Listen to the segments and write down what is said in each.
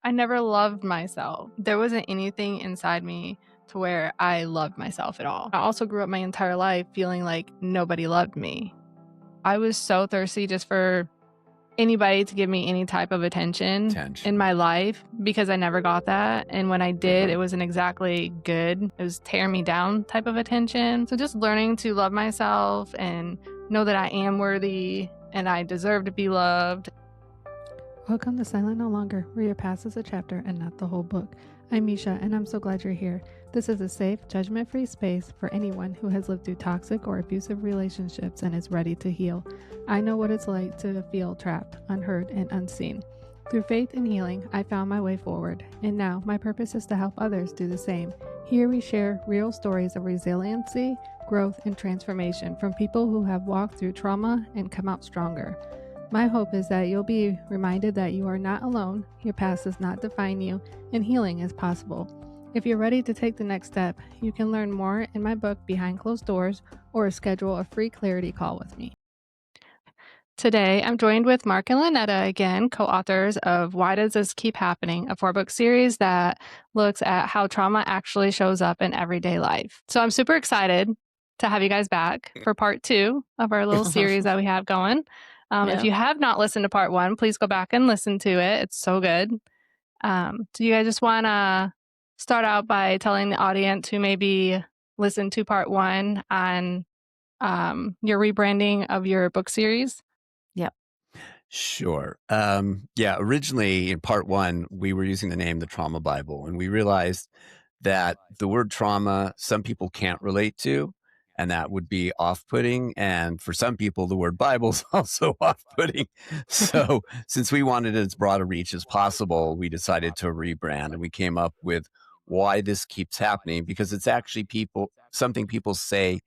I never loved myself. There wasn't anything inside me to where I loved myself at all. I also grew up my entire life feeling like nobody loved me. I was so thirsty just for anybody to give me any type of attention in my life because I never got that. And when I did, it wasn't exactly good. It was tear me down type of attention. So just learning to love myself and know that I am worthy and I deserve to be loved. Welcome to Silent No Longer, where your past is a chapter and not the whole book. I'm Mesha, and I'm so glad you're here. This is a safe, judgment-free space for anyone who has lived through toxic or abusive relationships and is ready to heal. I know what it's like to feel trapped, unheard, and unseen. Through faith and healing, I found my way forward, and now my purpose is to help others do the same. Here we share real stories of resiliency, growth, and transformation from people who have walked through trauma and come out stronger. My hope is that you'll be reminded that you are not alone, your past does not define you, and healing is possible. If you're ready to take the next step, you can learn more in my book, Behind Closed Doors, or schedule a free clarity call with me. Today, I'm joined with Mark and Lynetta again, co-authors of Why Does This Keep Happening, a 4-book series that looks at how trauma actually shows up in everyday life. So I'm super excited to have you guys back for part 2 of our little series that we have going. If you have not listened to part 1, please go back and listen to it. It's so good. Do you guys just want to start out by telling the audience who maybe listened to part 1 on your rebranding of your book series? Sure. Yeah, originally in part 1, we were using the name The Trauma Bible, and we realized that the word trauma, some people can't relate to, and that would be off-putting. And for some people, the word Bible is also off-putting. So since we wanted as broad a reach as possible, we decided to rebrand, and we came up with Why This Keeps Happening, because it's actually something people say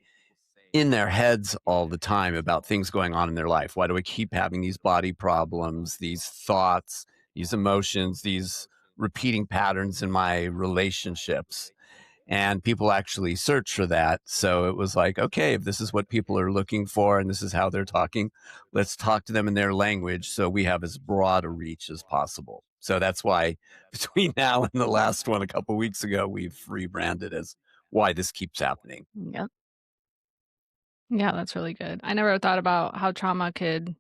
in their heads all the time about things going on in their life. Why do I keep having these body problems, these thoughts, these emotions, these repeating patterns in my relationships? And people actually search for that. So it was like, okay, if this is what people are looking for and this is how they're talking, let's talk to them in their language so we have as broad a reach as possible. So that's why between now and the last one a couple of weeks ago, we've rebranded as Why This Keeps Happening. Yep. Yeah, that's really good. I never thought about how that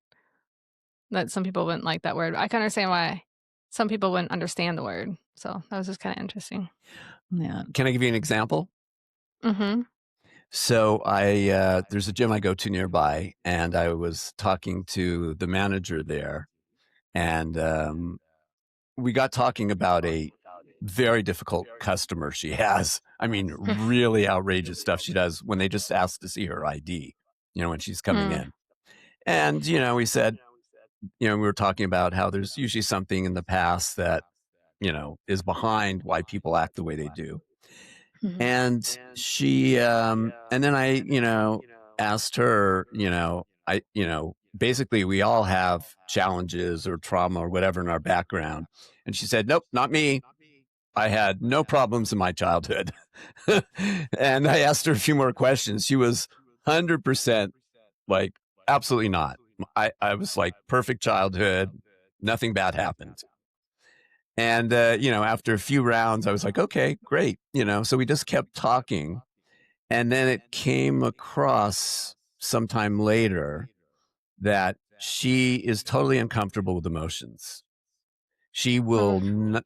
some people wouldn't like that word. I can understand why some people wouldn't understand the word. So that was just kind of interesting. Yeah. Can I give you an example? Mm-hmm. So there's a gym I go to nearby, and I was talking to the manager there, and we got talking about a very difficult customer she has. I mean, really outrageous stuff she does when they just ask to see her ID, when she's coming in. And, we said, we were talking about how there's usually something in the past that, is behind why people act the way they do. And she, and then I, asked her, basically we all have challenges or trauma or whatever in our background. And she said, nope, not me. I had no problems in my childhood. And I asked her a few more questions. She was 100% like, absolutely not. I was like, perfect childhood. Nothing bad happened. And, after a few rounds, I was like, okay, great. So we just kept talking. And then it came across sometime later that she is totally uncomfortable with emotions. She will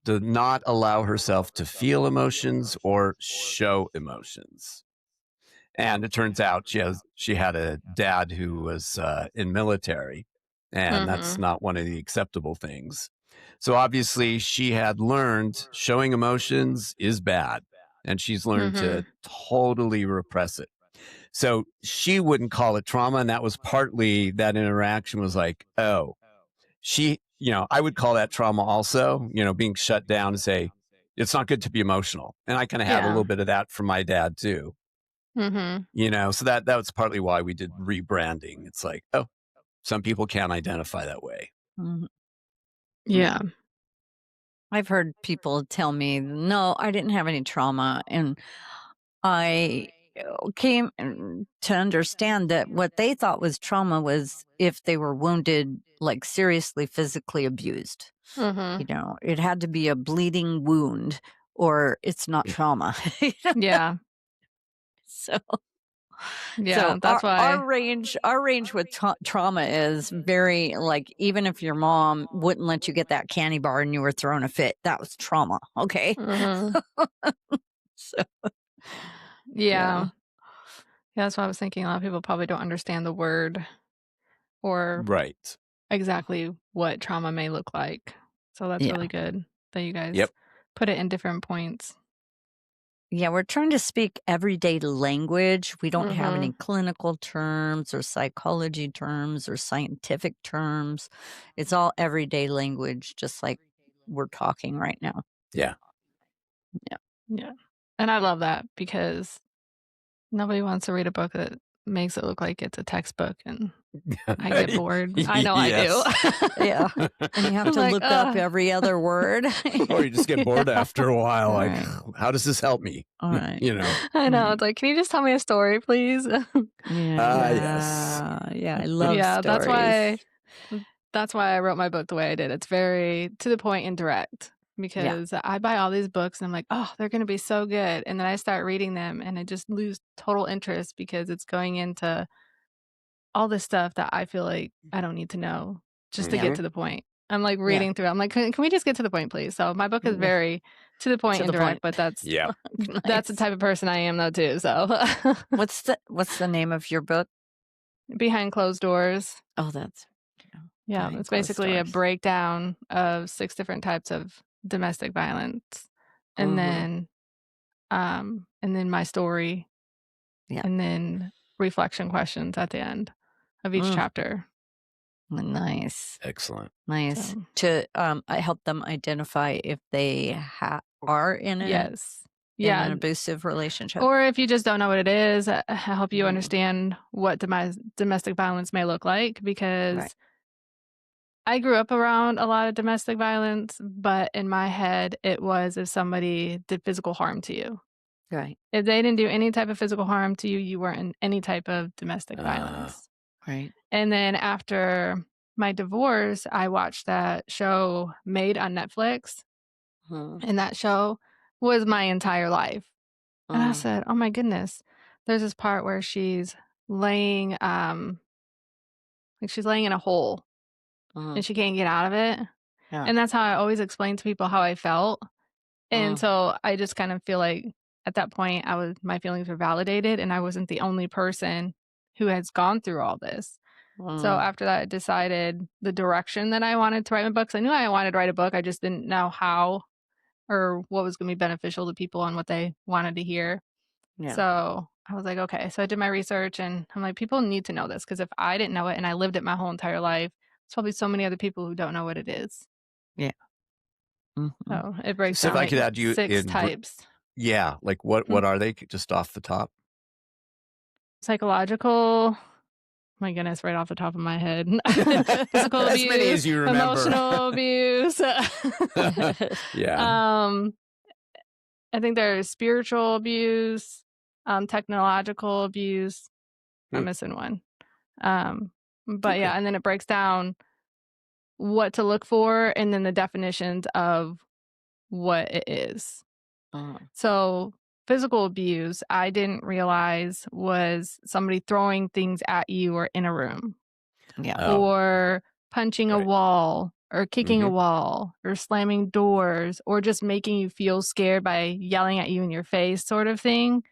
do not allow herself to feel emotions or show emotions. And it turns out she had a dad who was in military, and that's not one of the acceptable things. So obviously she had learned showing emotions is bad, and she's learned to totally repress it. So she wouldn't call it trauma, and that was partly that interaction was like, oh, I would call that trauma also, being shut down to say, it's not good to be emotional. And I kind of had a little bit of that from my dad too. So that was partly why we did rebranding. It's like, oh, some people can't identify that way. Yeah. I've heard people tell me, no, I didn't have any trauma. And I came to understand that what they thought was trauma was if they were wounded, like seriously physically abused. Mhm. It had to be a bleeding wound or it's not trauma. Yeah. So Yeah, so that's why our range with trauma is very like even if your mom wouldn't let you get that candy bar and you were throwing a fit, that was trauma. Okay. Mhm. So Yeah. yeah. Yeah, that's why I was thinking a lot of people probably don't understand the word or Right. exactly what trauma may look like. So that's Yeah. really good that you guys Yep. put it in different points. Yeah, we're trying to speak everyday language. We don't have any Mhm. clinical terms or psychology terms or scientific terms. It's all everyday language, just like we're talking right now. Yeah. Yeah. Yeah. And I love that because nobody wants to read a book that makes it look like it's a textbook, and I get bored. I know I do. Yes. Yeah. And you have I'm to like, look up every other word. Or you just get bored after a while, All like, right. how does this help me? All right. You know? I know. Right. It's like, can you just tell me a story, please? Ah, yes. Yeah. I love Yeah, stories. that's why I wrote my book the way I did. It's very to the point and direct Yeah. because I buy all these books and I'm like, "Oh, they're gonna be so good." And then I start reading them and I just lose total interest because it's going into all this stuff that I feel like I don't need to know just to Yeah. get Mhm. to the point. I'm like Yeah. reading through. I'm like, "Can we just get to the point, please?" So my book is Yeah. very to the point To and the direct, point. but Yeah. that's the Nice. type of person I am though too. So What's the name of your book? behind closed doors. Oh, that's Yeah, behind it's closed basically a doors. breakdown of 6 different types of domestic violence, and Mm-hmm. then my story, Yeah. and then reflection questions at the end of each Mm, chapter. nice. Excellent. Nice. So, To I help them identify if they are yes. in Yeah, an abusive relationship. or if you just don't know what it is, help you Mhm. understand what domestic violence may look like, Right. because I grew up around a lot of domestic violence, but in my head, it was if somebody did physical harm to you. Right. If they didn't do any type of physical harm to you, you weren't in any type of domestic Uh, violence. Right. And then after my divorce, I watched that show Made on Netflix, Mm, and that show was my entire life. And I mm, said, "Oh my goodness." There's this part where laying, she's laying in a hole mm, and she can't get out of it. yeah. And that's how I always explain to people how I felt. And Mm, so I just kind of feel like at that point my feelings were validated and I wasn't the only person who has gone through all this. So mm, after that, I decided the direction that I wanted to write my books. I knew I wanted to write a book. I just didn't know how or what was going to be beneficial to people and what they wanted to hear. yeah. So I was like, okay. So I did my research and I'm like, people need to know this because if I didn't know it and I lived it my whole entire life, there's probably so many other people who don't know what it is. Yeah. Mhm. So it breaks so if down I like could add you 6 in, types. yeah, like Hmm. what are they just off the top? Psychological, my goodness, right off the top of my head. Physical As many abuse, as you remember. emotional abuse. Yeah. um, I think there's spiritual abuse, technological abuse. I'm Hmm. missing one. But Okay. yeah, and then it breaks down what to look for and then the definitions of what it is. Mm, So, physical abuse, I didn't realize was somebody throwing things at you or in a room, yeah. Oh, or punching a right. wall, or kicking a Hmm. wall, or slamming doors, or just making you feel scared by yelling at you in your face, sort of thing.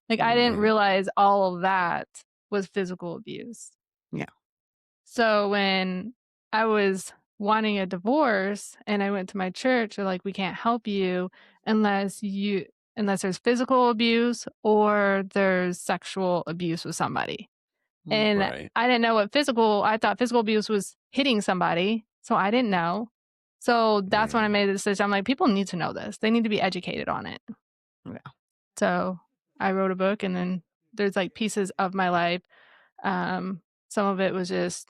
Like, I didn't Hmm. realize all of that was physical abuse. Yeah. So when I was wanting a divorce and I went to my church, they're like, "We can't help you unless you unless there's physical abuse or there's sexual abuse with somebody." Mm, And Right. I didn't know I thought physical abuse was hitting somebody, so I didn't know. So that's when I Mm. made the decision. I'm like, people need to know this. They need to be educated on it. yeah. So I wrote a book and then there's like pieces of my life. Some of it was just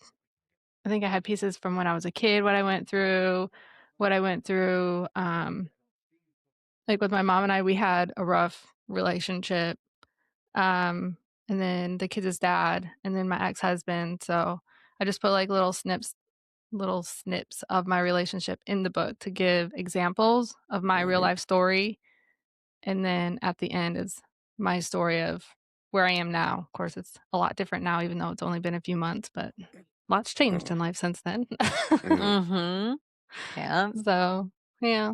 I think I had pieces from when I was a kid, what I went through. Like with my mom and I, we had a rough relationship. and then the kids' dad, and then my ex-husband. So I just put like little snips of my relationship in the book to give examples of my real Mhm. life story. And then at the end is my story of where I am now. Of course, it's a lot different now, even though it's only been a few months, but lots changed Oh, in life since then. mhm. Mm-hmm. Yeah. So, yeah.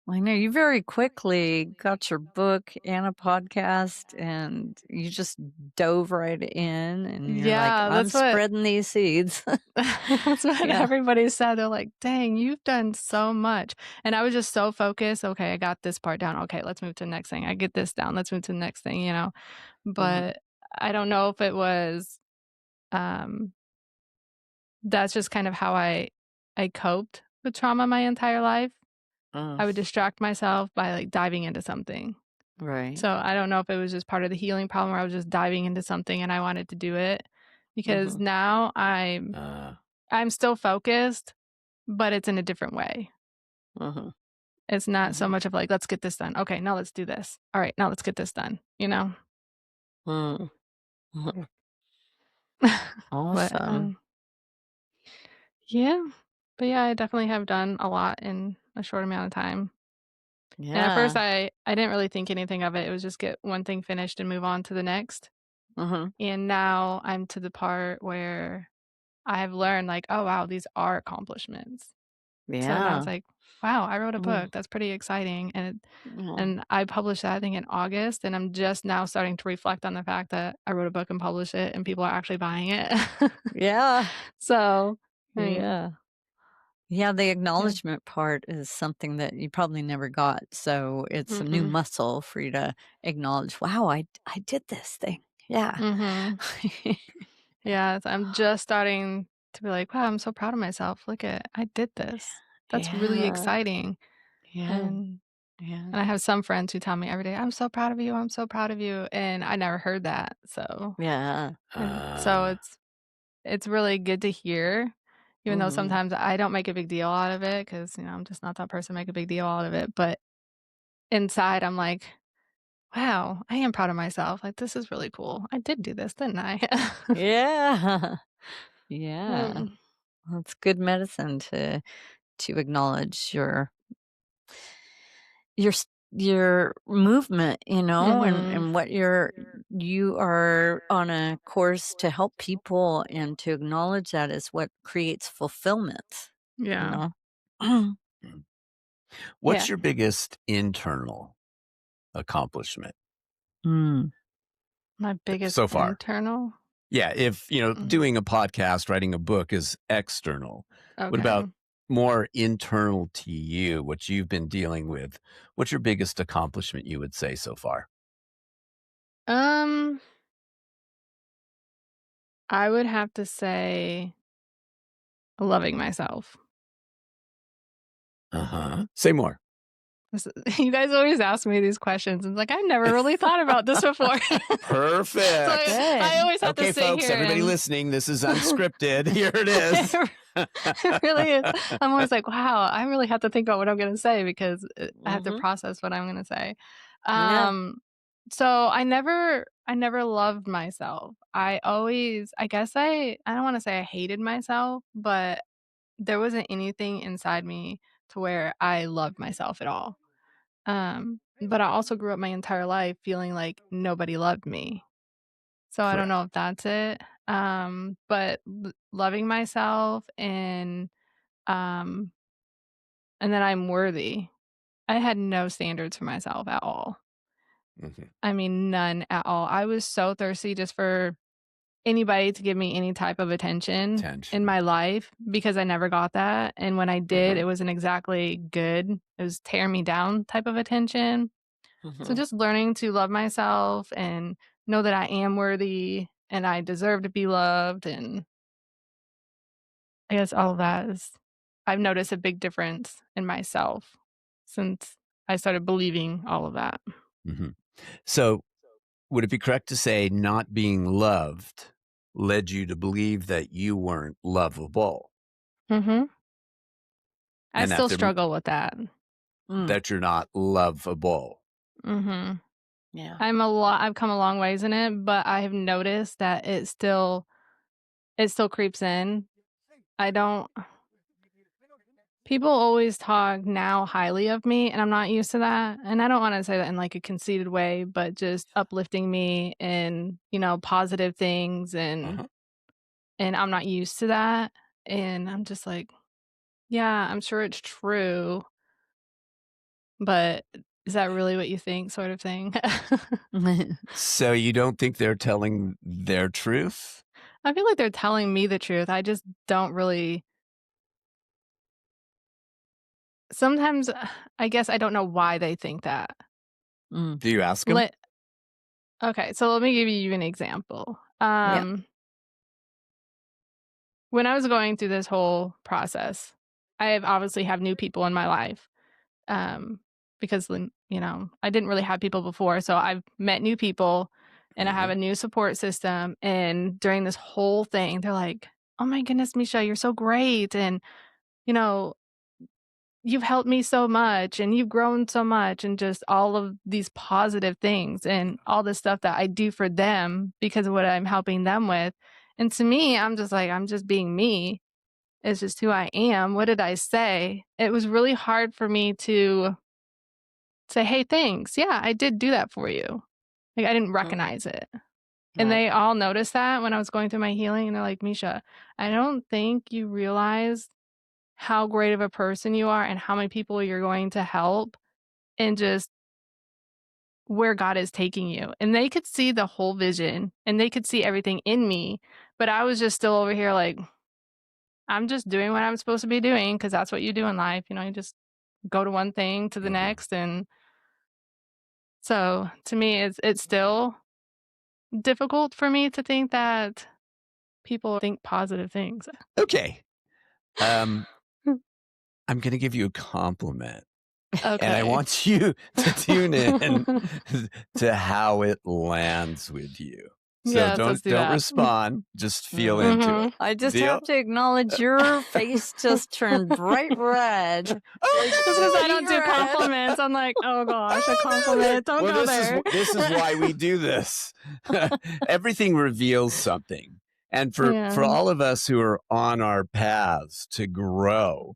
I know you very quickly got your book and a podcast, and you just dove right in, and you're like, Yeah, I'm spreading these seeds. that's what Yeah. everybody said. They're like, "Dang, you've done so much." And I was just so focused, "Okay, I got this part down. Okay, let's move to the next thing. I get this down. Let's move to the next thing," you know? Hmm. But I don't know if it was, um that's just kind of how I coped with trauma my entire life. Mm, I would distract myself by, like, diving into something. right. So, I don't know if it was just part of the healing problem where I was just diving into something and I wanted to do it, because Hmm. now Uh, I'm still focused, but it's in a different way. Hmm. It's not so Hmm. much of like, "Let's get this done. Okay, now let's do this. Alright, now let's get this done," you know? Hmm. But, Awesome. yeah. But, yeah, I definitely have done a lot in a short amount of time. And at first, Yeah. I didn't really think anything of it. It was just get one thing finished and move on to the next. Hmm. And now I'm to the part where I've learned, like, "Oh, wow, these are accomplishments." So now it's Yeah. like, "Wow, I wrote a Mm. book. That's pretty exciting." Yeah. And I published that, I think, in August, and I'm just now starting to reflect on the fact that I wrote a book and published it, and people are actually buying it. Yeah. So, I mean, Yeah. Yeah, the yeah. acknowledgement part is something that you probably never got. So it's a new Mm-mm. muscle for you to acknowledge, wow, I did this thing. Yeah. Mhm. Yeah, I'm just starting to be like, "Wow, I'm so proud of myself. Look at I did this. That's really Yeah. exciting." Yeah. And Yeah. and I have some friends who tell me every day, "I'm so proud of you. I'm so proud of you." And I never heard that. So, Yeah. and so uh, it's really good to hear, even though Mhm. sometimes I don't make a big deal out of it because, I'm just not that person to make a big deal out of it. But inside, I'm like, wow, I am proud of myself. Like, this is really cool. I did do this, didn't I? Yeah. Yeah. Mm, That's good medicine to acknowledge your movement, mhm. and what you are on a course to help people, and to acknowledge that is what creates fulfillment, you Yeah. know? mm. Yeah. What's your biggest internal accomplishment Mm. My biggest so far? internal? Yeah, if, Mm, doing a podcast, writing a book is external. What about okay. more internal to you, what you've been dealing with? What's your biggest accomplishment you would say so far? Um, I would have to say loving myself. Uh-huh. Say more. You guys always ask me these questions, and it's like, I never really thought about this before. So Perfect. I Good. always have to Okay, sit folks, here everybody and listening, this is unscripted. Here it is. it really is. I'm always like, wow, I really have to think about what I'm going to say because I have to Mhm. process what I'm going to say. Yeah. Um, so I never loved myself. I guess I don't want to say I hated myself, but there wasn't anything inside me to where I loved myself at all. But I also grew up my entire life feeling like nobody loved me. So I don't Correct. know if that's it. But loving myself um and that I'm worthy. I had no standards for myself at all. Mhm. I mean, none at all. I was so thirsty just for anybody to give me any type of attention in Tension. my life because I never got that. And when I did, it Mhm. wasn't exactly good. It was tear me down type of attention. So Mhm. just learning to love myself and know that I am worthy and I deserve to be loved, and I guess all of that is I've noticed a big difference in myself since I started believing all of that. Mhm. So, would it be correct to say not being loved led you to believe that you weren't lovable Mhm. I and that still struggle with that. Mm. that you're not lovable? Mhm. Yeah. I've come a long ways in it, but I have noticed that it still creeps in. I don't People always talk now highly of me, and I'm not used to that, and I don't wanna say that in, like, a conceited way, but just uplifting me and, positive things, Uh-huh. and I'm not used to that, and I'm just like, "Yeah, I'm sure it's true, but is that really what you think?" sort of thing. So you don't think they're telling their truth? I feel like they're telling me the truth, I just don't really sometimes, I guess I don't know why they think that. Mm. Do you ask them? Let Okay, so let me give you an example. Yeah. When I was going through this whole process, I have obviously have new people in my life, because I didn't really have people before, so I've met new people, and I have Mhm. a new support system. And during this whole thing, they're like, "Oh my goodness, Misha, you're so great, and you know, you've helped me so much, and you've grown so much," and just all of these positive things and all this stuff that I do for them because of what I'm helping them with. And to me, I'm just like, I'm just being me. It's just who I am. What did I say? It was really hard for me to say, "Hey, thanks. Yeah, I did do that for you." Like, I didn't Mm. recognize it. And Right. they all noticed that when I was going through my healing, and they're like, "Misha, I don't think you realize how great of a person you are and how many people you're going to help, and just where God is taking you." And they could see the whole vision, and they could see everything in me, but I was just still over here like, I'm just doing what I'm supposed to be doing because that's what you do in life, you just go to one thing to the Mhm. next. And so to me, it's still difficult for me to think that people think positive things. Okay. Um, I'm gonna give you a compliment, and I Okay. want you to tune in to how it lands with you. So Yes, let's don't do don't that. respond, just feel into it. Mhm. I just Deal? have to acknowledge your face just turned bright red. Like Just because I bright don't do red. compliments, I'm like, "Oh gosh, a Oh, no, compliment, don't well, go this is there." this is why we do this. Everything reveals something, and for Yeah. all of us who are on our paths to grow,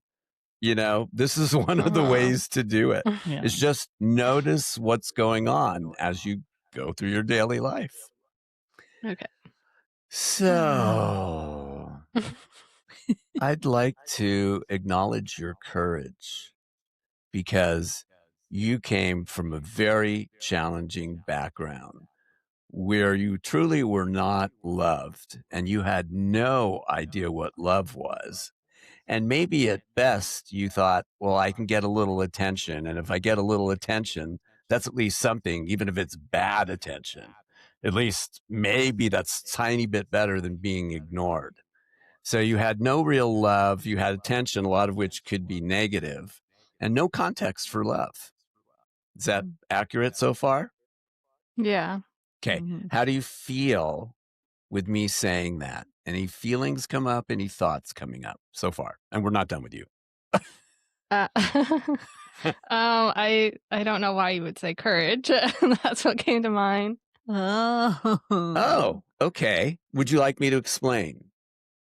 this is one of the Uh-huh. ways to do it. Yeah. Is just notice what's going on as you go through your daily life. Okay. So, I'd like to acknowledge your courage because you came from a very challenging background where you truly were not loved and you had no idea what love was. And maybe at best you thought, well, I can get a little attention. And if I get a little attention, that's at least something, even if it's bad attention. At least maybe that's a tiny bit better than being ignored. So you had no real love. You had attention, a lot of which could be negative, and no context for love. Is that accurate so far? Yeah. Okay. Mhm. How do you feel with me saying that? Any feelings come up? Any thoughts coming up so far? And we're not done with you. Oh, I don't know why you would say courage. That's what came to mind. Oh. Oh, okay. Would you like me to explain?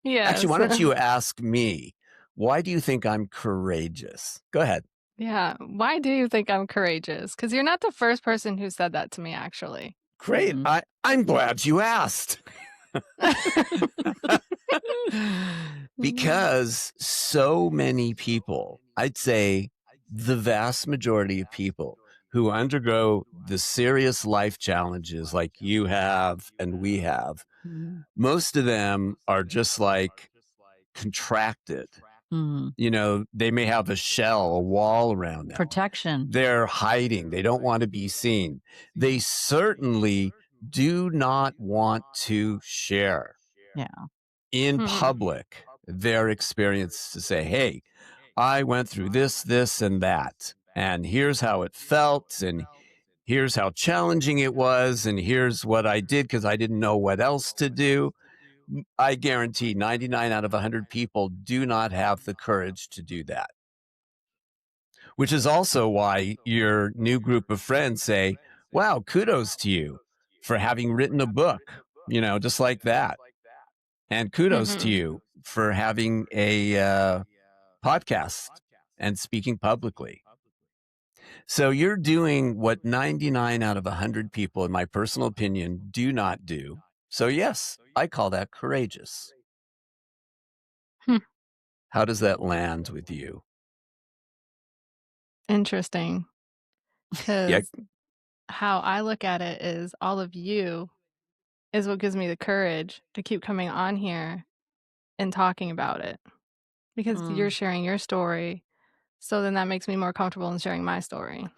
Actually, Yes. why don't you ask me? Why do you think I'm courageous? Go ahead. Yeah. Why do you think I'm courageous? Because you're not the first person who said that to me, actually. Great. Mhm. I'm glad you asked. Because so many people, I'd say the vast majority of people who undergo the serious life challenges like you have and we have, Mhm. most of them are just like contracted. Mhm. They may have a shell, a wall around them. Protection. They're hiding. They don't want to be seen. They certainly do not want to share Yeah. in Mhm. public their experience to say, hey, I went through this, this, and that. And here's how it felt. And here's how challenging it was. And here's what I did because I didn't know what else to do. I guarantee 99 out of 100 people do not have the courage to do that, which is also why your new group of friends say, wow, kudos to you for having written a book, just like that. And kudos to Mhm. you for having a podcast and speaking publicly. So you're doing what 99 out of 100 people, in my personal opinion, do not do. So, yes, I call that courageous. Hmm. How does that land with you? Interesting. Yeah. Because how I look at it is all of you is what gives me the courage to keep coming on here and talking about it, because you're Mm. sharing your story, so then that makes me more comfortable in sharing my story.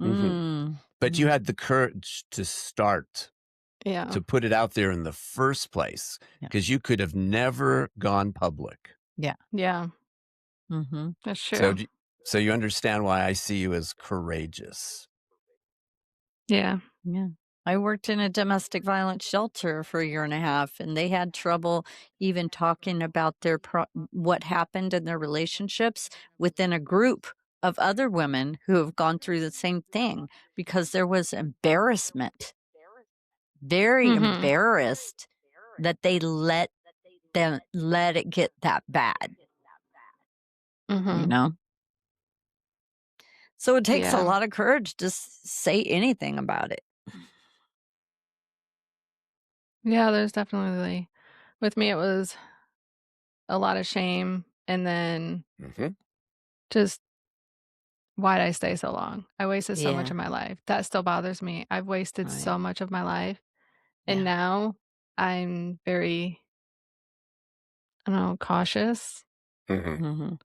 Hmm. Mm. But you Mm. had the courage to start, Yeah. to put it out there in the first place, Yeah. because you could have never gone public. Yeah. Yeah, Mm-hmm. that's So, true. so you understand why I see you as courageous. Yeah. Yeah. I worked in a domestic violence shelter for a year and a half, and they had trouble even talking about what happened in their relationships within a group of other women who have gone through the same thing because there was embarrassment, very Mhm. embarrassed that they let it get that bad, you Mhm. know? So it takes a Yeah. lot of courage to say anything about it. Yeah, there's definitely with me, it was a lot of shame, and then Hmm. just, "Why'd I stay so long? I wasted so much Yeah. of my life." That still bothers me. I've wasted Oh, yeah. so much of my life, and Yeah. now I'm very, I don't know, cautious Hmm. Mhm.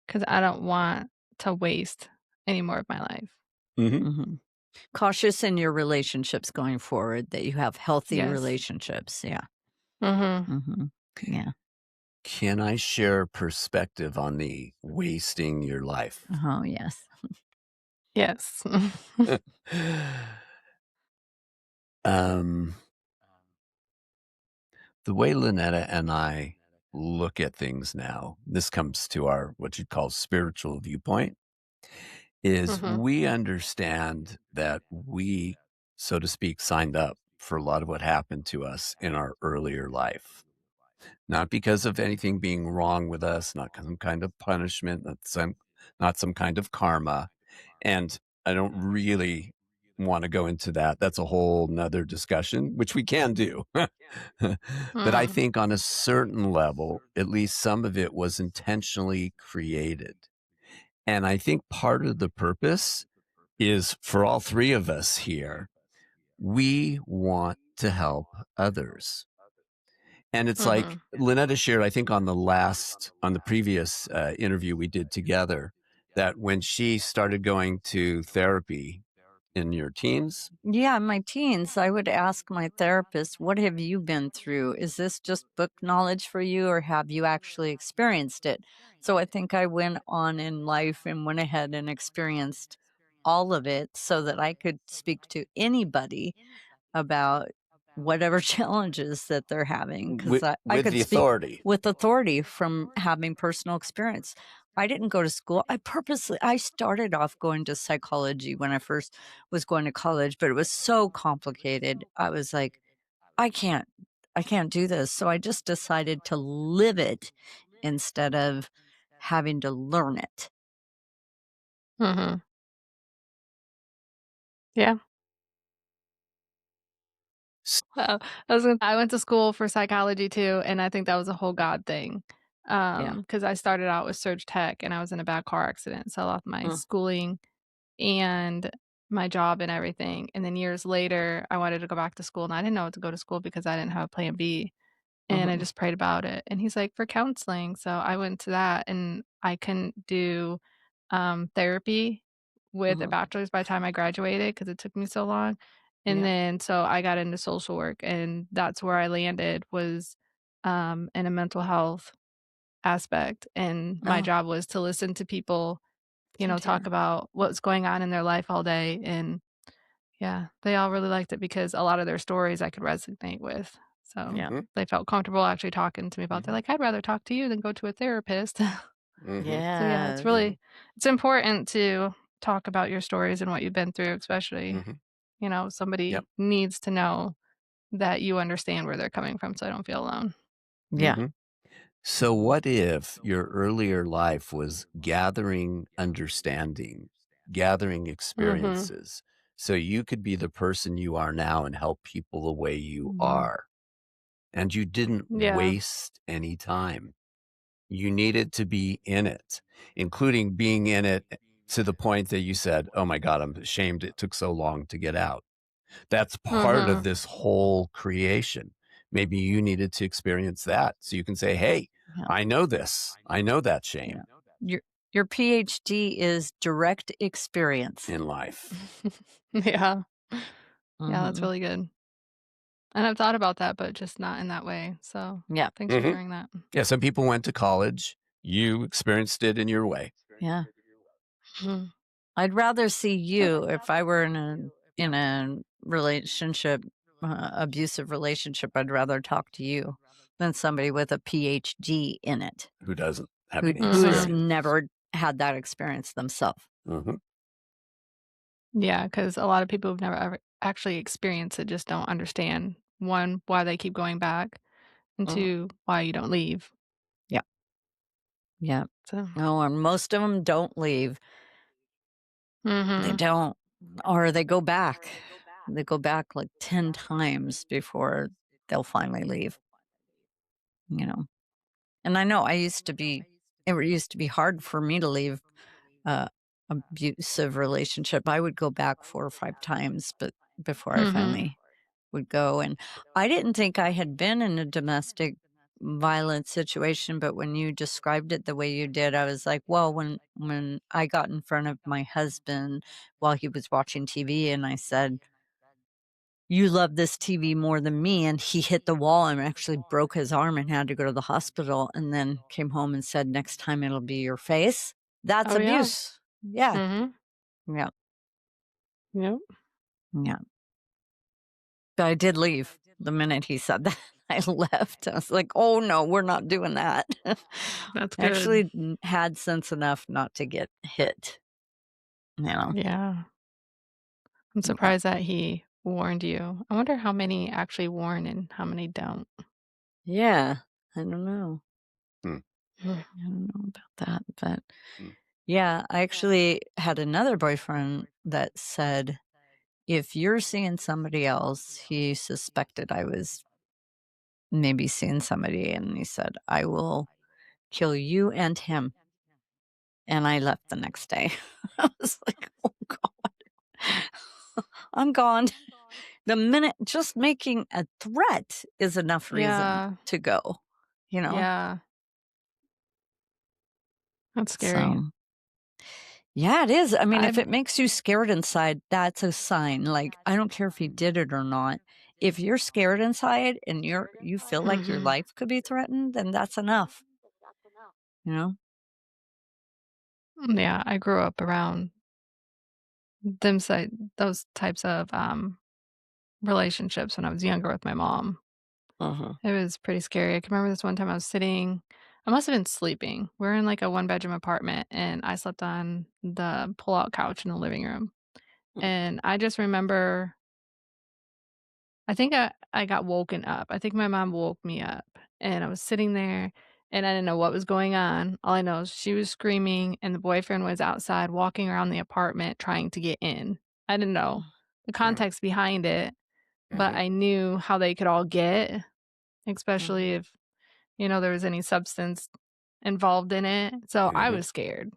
because I don't want to waste any more of my life. Hmm. Mhm. Cautious in your relationships going forward, that you have healthy Yes. relationships. Yeah. Mhm. Mhm. Yeah. Can I share perspective on the wasting your life? Oh, yes. Yes. um, the way Lynetta and I look at things now, this comes to our what you'd call spiritual viewpoint, is Mhm. we understand that we, so to speak, signed up for a lot of what happened to us in our earlier life. Not because of anything being wrong with us, not some kind of punishment, not some kind of karma. And I don't really want to go into that. That's a whole nother discussion, which we can do. But I Mm. think on a certain level, at least some of it was intentionally created. And I think part of the purpose is for all three of us here, we want to help others. And it's like Mhm. Lynetta shared, I think on the previous interview we did together, that when she started going to therapy in your teens. Yeah, in my teens, I would ask my therapist, "What have you been through? Is this just book knowledge for you, or have you actually experienced it?" So I think I went on in life and went ahead and experienced all of it so that I could speak to anybody about whatever challenges that they're having, because I With could the speak authority. with authority from having personal experience. I didn't go to school. I started off going to psychology when I first was going to college, but it was so complicated. I was like, I can't I can't do this. So I just decided to live it instead of having to learn it. Mhm. Yeah. S- I went to school for psychology too, and I think that was a whole God thing. Yeah. Because I started out with surg tech and I was in a bad car accident, so I lost my Mm, schooling and my job and everything, and then years later, I wanted to go back to school, and I didn't know what to go to school because I didn't have a plan B, and I mhm. just prayed about it, and he's like, "For counseling," so I went to that, and I couldn't do, therapy with a Mhm. bachelor's by the time I graduated because it took me so long, and Yeah. then so I got into social work, and that's where I landed was, in a mental health aspect, and my Oh, job was to listen to people, same talk here. about what's going on in their life all day, and yeah, they all really liked it because a lot of their stories I could resonate with, so Yeah. Mhm, they felt comfortable actually talking to me about they're mhm, like, "I'd rather talk to you than go to a therapist." mhm, So, yeah, Yes. mhm, it's important to talk about your stories and what you've been through, especially, mhm. somebody Yep. needs to know that you understand where they're coming from so I don't feel alone. Yeah. Mhm. So, what if your earlier life was gathering understanding, gathering Mhm. experiences, so you could be the person you are now and help people the way you Mhm. are? And you didn't Yeah. waste any time. You needed to be in it, including being in it to the point that you said, "Oh my God, I'm ashamed it took so long to get out." That's part of Mhm. this whole creation. Maybe you needed to experience that so you can say, "Hey, Yeah. I know this. I know that Yeah. shame Your PhD is direct experience. in life." Yeah. Yeah, that's Mhm. really good. And I've thought about that, but just not in that way. So, Yeah. thanks for Mhm. sharing that. Yeah, some people went to college. You experienced it in your way. Yeah. Mhm. I'd rather see you if I were in a relationship, abusive relationship. I'd rather talk to you than somebody with a PhD in it Who doesn't have who any who's Mhm. experience? never had that experience themselves. Mhm. Yeah, because a lot of people who've never ever actually experienced it just don't understand, 1, why they keep going back, and Mhm. 2, why you don't leave. Yeah, yeah. So No, and most of them don't leave. They mhm. don't, or they go back. They go back like 10 times before they'll finally leave. You know, and I know it used to be hard for me to leave a abusive relationship. I would go back 4 or 5 times, but before I Mhm. finally would go, and I didn't think I had been in a domestic violence situation, but when you described it the way you did, I was like, well, when I got in front of my husband while he was watching TV and I said, "You love this TV more than me," and he hit the wall and actually broke his arm and had to go to the hospital and then came home and said, "Next time it'll be your face." That's Oh, yeah. abuse. Yeah. Mhm. Yeah. Yep. Yeah. But I did leave the minute he said that. I left. I was like, "Oh, no, we're not doing that." I That's good. actually had sense enough not to get hit, you know? Yeah. I'm Yeah. surprised that he warned you. I wonder how many actually warn and how many don't. Yeah. I don't know. Hmm, Mm. I don't know about that, but hmm. yeah, I actually had another boyfriend that said, "If you're seeing somebody else," he suspected I was maybe seeing somebody, and he said, "I will kill you and him." And I left the next day. I was like, "Oh god, I'm gone." The minute just making a threat is enough reason Yeah. to go, you know? Yeah. That's scary. So, yeah, it is. I mean, if I've it makes you scared inside, that's a sign. Like, I don't care if he did it or not. If you're scared inside and you feel like your Mhm. life could be threatened, then that's enough, you know? Yeah, I grew up around them side those types of, relationships when I was younger with my mom. Uh-huh. It was pretty scary. I can remember this one time I must have been sleeping. We're in, like, a one-bedroom apartment, and I slept on the pull-out couch in the living room, and I just remember I think I got woken up. I think my mom woke me up, and I was sitting there, and I didn't know what was going on. All I know is she was screaming, and the boyfriend was outside walking around the apartment trying to get in. I didn't know the Mm, context behind it, but mhm, I knew how they could all get, especially Mhm. if, there was any substance involved in it. So I mhm. was scared.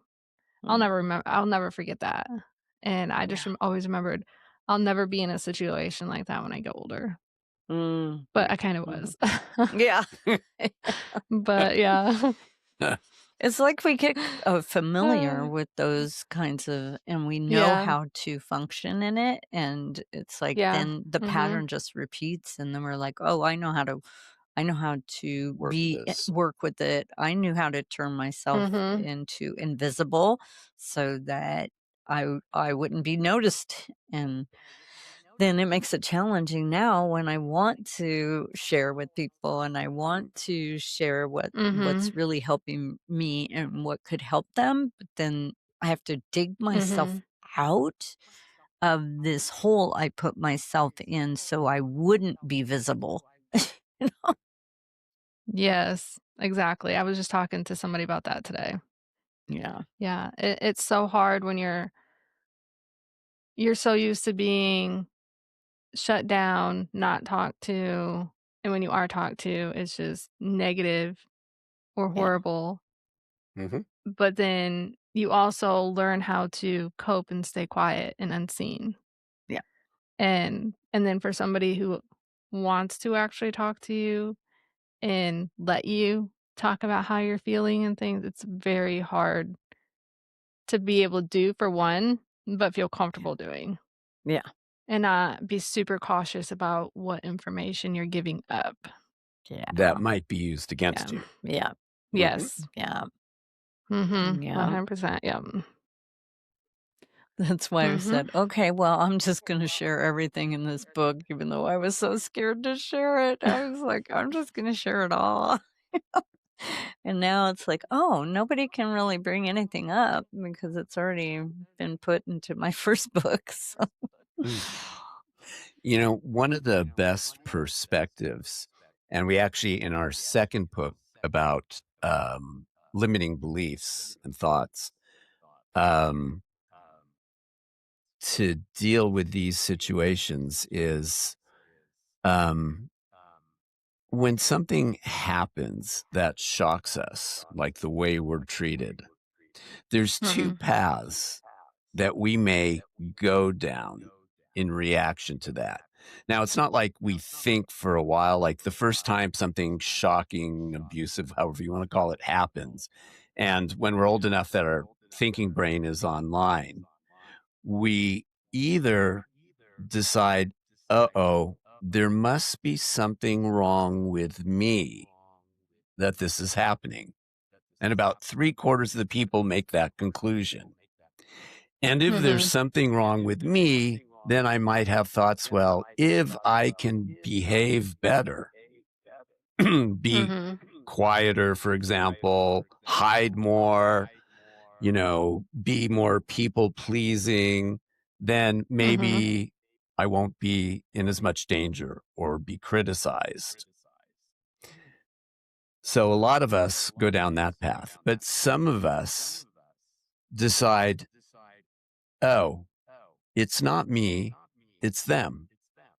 Mhm. I'll never forget that. And I just Yeah. always remembered I'll never be in a situation like that when I get older. Mm. But I kind of Mhm. was. Yeah. But yeah. It's like we get, familiar Uh, with those kinds of and we know yeah. how to function in it, and it's like Yeah. then the Mhm. pattern just repeats, and then we're like, "Oh, I know how to Work this. work with it. I knew how to turn myself Mhm. into invisible so that I wouldn't be noticed." And then it makes it challenging now when I want to share with people and I want to share what's Mhm. really helping me and what could help them, but then I have to dig myself Mhm. out of this hole I put myself in so I wouldn't be visible. You know? Yes, exactly. I was just talking to somebody about that today. Yeah. Yeah, it's so hard when you're so used to being shut down, not talked to, and when you are talked to, it's just negative or Yeah. horrible. Mhm. But then you also learn how to cope and stay quiet and unseen. Yeah. And then for somebody who wants to actually talk to you and let you talk about how you're feeling and things, it's very hard to be able to do for one, but feel comfortable doing. Yeah. And not be super cautious about what information you're giving up. That Yeah. might be used against Yeah. you. Yeah. Mhm. Yes. Yeah. Mhm. Yeah. 100%, yep. That's why I Mhm. said, okay, well, I'm just going to share everything in this book, even though I was so scared to share it. I was like, I'm just going to share it all. And now it's like, oh, nobody can really bring anything up because it's already been put into my first book. So. Mm. You know, one of the best perspectives, and we actually, in our second book about limiting beliefs and thoughts, um, to deal with these situations is um, when something happens that shocks us, like the way we're treated, there's two Mhm. paths that we may go down in reaction to that. Now, it's not like we think for a while, like the first time something shocking, abusive, however you want to call it, happens. And when we're old enough that our thinking brain is online, we either decide, uh-oh, there must be something wrong with me that this is happening. And about three-quarters of the people make that conclusion. And if there's Mhm. something wrong with me, then I might have thoughts, well, if I can behave better, be Mhm. quieter, for example, hide more, be more people pleasing, then Mhm. maybe I won't be in as much danger or be criticized. So a lot of us go down that path, but some of us decide, oh, it's not me, it's them.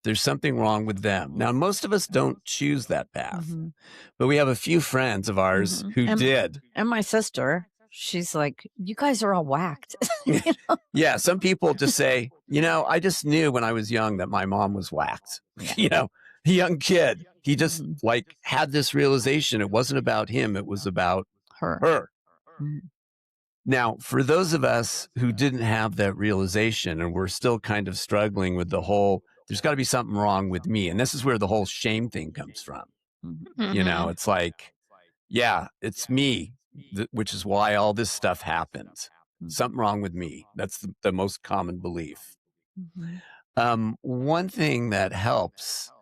There's something wrong with them. Now, most of us don't choose that path, Hmm. but we have a few friends of ours Hmm. who did. And my sister, she's like, you guys are all whacked. You know? Yeah, some people just say, I just knew when I was young that my mom was whacked. Yeah. A young kid. He just Mhm. like had this realization. It wasn't about him, it was about Her. her. Mhm. Now, for those of us who didn't have that realization and we're still kind of struggling with the whole, there's got to be something wrong with me. And this is where the whole shame thing comes from. Mhm. Mhm. It's like, yeah, it's me, which is why all this stuff happens. Mhm. Something wrong with me. That's the most common belief. Mhm. One thing that helps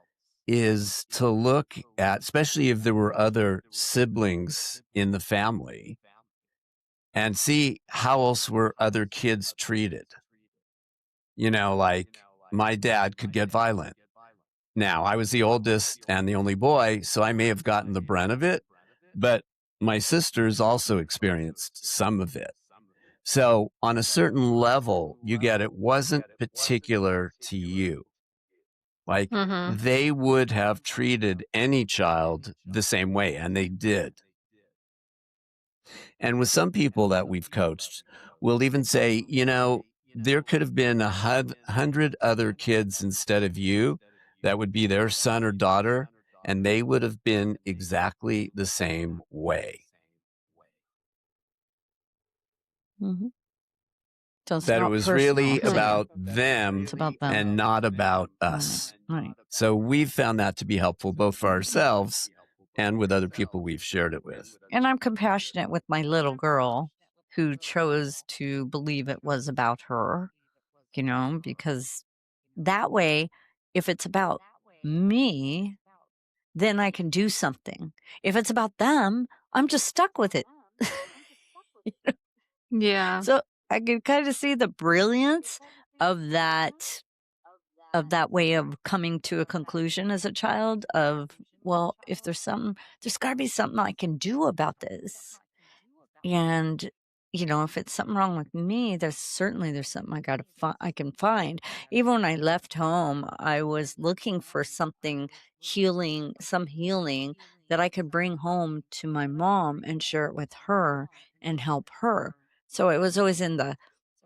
is to look at, especially if there were other siblings in the family, and see how else were other kids treated. Like my dad could get violent. Now, I was the oldest and the only boy, so I may have gotten the brunt of it, but my sisters also experienced some of it. So, on a certain level, you get it wasn't particular to you. Like Mhm. they would have treated any child the same way, and they did. And with some people that we've coached, we'll even say, there could have been 100 other kids instead of you that would be their son or daughter, and they would have been exactly the same way. Mhm. So it's That it not was personal really to you. about them It's about them. and not about Right. us. Right. So we've found that to be helpful both for ourselves and with other people we've shared it with. And I'm compassionate with my little girl who chose to believe it was about her, because that way, if it's about me, then I can do something. If it's about them, I'm just stuck with it. Yeah. So I can kind of see the brilliance, of that way of coming to a conclusion as a child of, well, if there's got to be something I can do about this. And if it's something wrong with me, there's something I can find. Even when I left home, I was looking for something some healing that I could bring home to my mom and share it with her and help her. So it was always in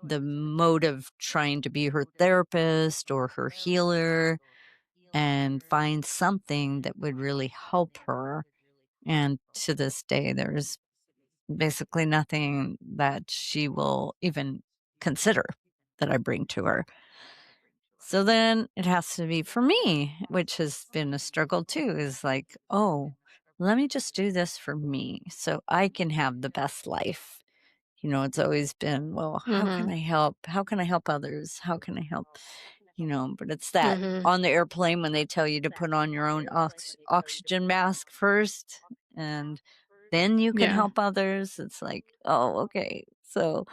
the mode of trying to be her therapist or her healer and find something that would really help her. And to this day, there's basically nothing that she will even consider that I bring to her. So then it has to be for me, which has been a struggle too, is like, oh, let me just do this for me so I can have the best life. It's always been, well, how can Mhm. I help? How can I help others? How can I help? But it's that Mhm. on the airplane when they tell you to put on your own oxygen mask first and then you can Yeah. help others. It's like, oh, okay. So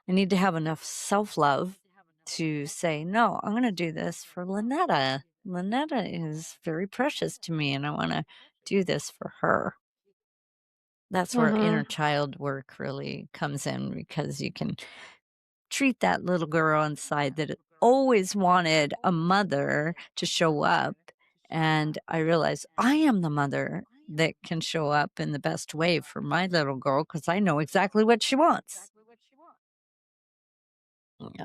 I need to have enough self love to say, no, I'm going to do this for Lynetta. Lynetta is very precious to me and I want to do this for her. That's where inner Mhm. child work really comes in because you can treat that little girl inside that always wanted a mother to show up. And I realized I am the mother that can show up in the best way for my little girl because I know exactly what she wants. Yeah.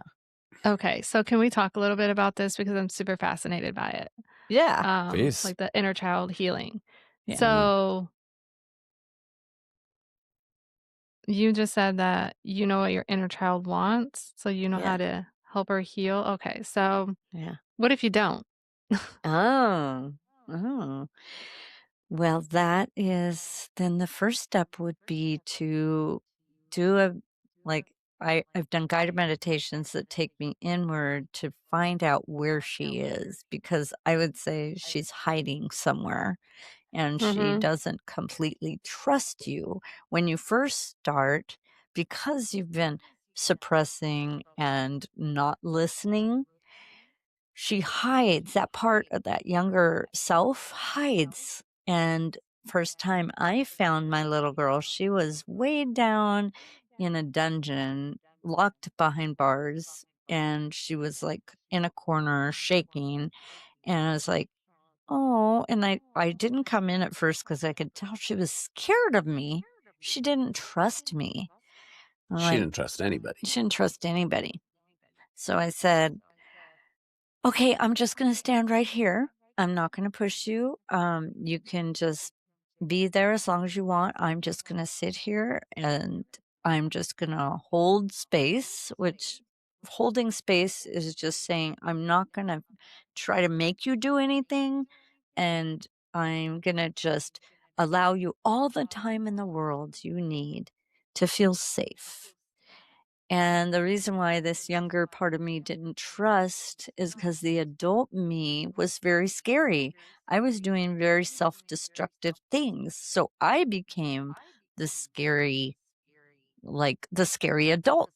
Okay, so can we talk a little bit about this because I'm super fascinated by it? Yeah. Please. Like the inner child healing. Yeah. Mm, So you just said that you know what your inner child wants, so you know Yeah. how to help her heal. Okay, so Yeah. what if you don't? Oh. Oh. Well, that is then the first step would be to do like I've done guided meditations that take me inward to find out where she is because I would say she's hiding somewhere and she Mhm. doesn't completely trust you when you first start because you've been suppressing and not listening. She hides, that part of that younger self hides. And first time I found my little girl, she was way down in a dungeon, locked behind bars, and she was like in a corner shaking. And I was like, oh, and I didn't come in at first because I could tell she was scared of me. She didn't trust me. I'm she like, didn't trust anybody. she didn't trust anybody. So I said, okay, I'm just going to stand right here. I'm not going to push you. You can just be there as long as you want. I'm just going to sit here and I'm just going to hold space, which holding space is just saying, I'm not going to try to make you do anything. And I'm going to just allow you all the time in the world you need to feel safe. And the reason why this younger part of me didn't trust is because the adult me was very scary. I was doing very self destructive things. So I became the scary, like the scary adult.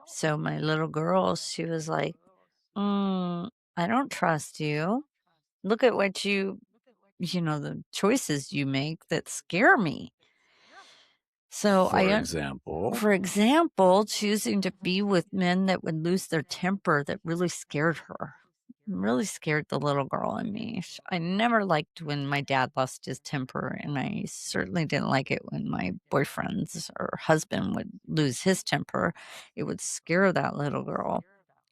So my little girl, she was like, I don't trust you. Look at what the choices you make that scare me. So For example, for example, choosing to be with men that would lose their temper that really scared her. Really scared the little girl in me. I never liked when my dad lost his temper, and I certainly didn't like it when my boyfriends or husband would lose his temper. It would scare that little girl.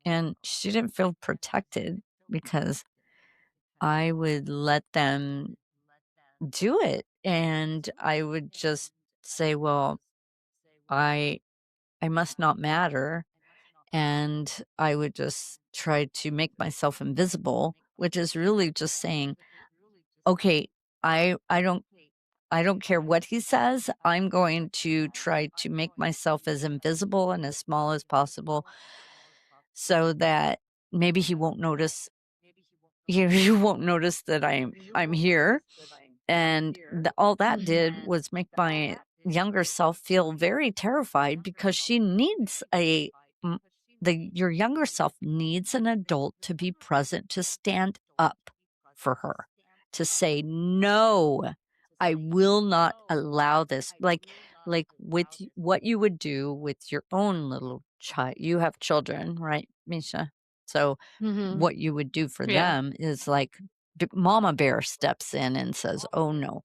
And she didn't feel protected because I would let them do it. And I would just say, well, I I must not matter. And I would just try to make myself invisible, which is really just saying, okay, I I don't I don't care what he says. I'm going to try to make myself as invisible and as small as possible so that maybe he won't notice. He won't notice that I'm here. And all that did Mhm. was make my younger self feel very terrified because she needs your younger self needs an adult to be present, to stand up for her, to say, "No, I will not allow this." Like with what you would do with your own little child. You have children, right, Misha? So Mhm. what you would do for Yeah. them is like mama bear steps in and says, "Oh no,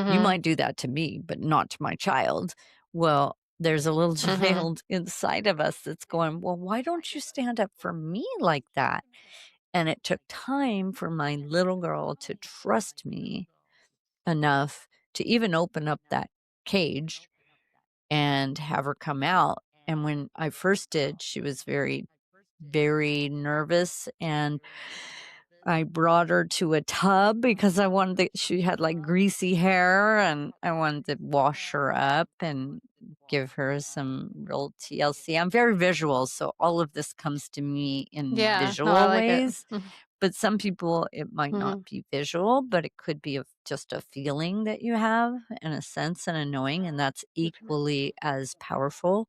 you Mhm. might do that to me, but not to my child." Well, there's a little Mhm. child inside of us that's going, "Well, why don't you stand up for me like that?" And it took time for my little girl to trust me enough to even open up that cage and have her come out. And when I first did, she was very, very nervous, and I brought her to a tub because I wanted to she had, like, greasy hair, and I wanted to wash her up and give her some real TLC. I'm very visual, so all of this comes to me in Yeah. No, I visual like it. ways, but some people, it might not Mhm. be visual, but it could be just a feeling that you have and a sense and a knowing, and that's equally as powerful.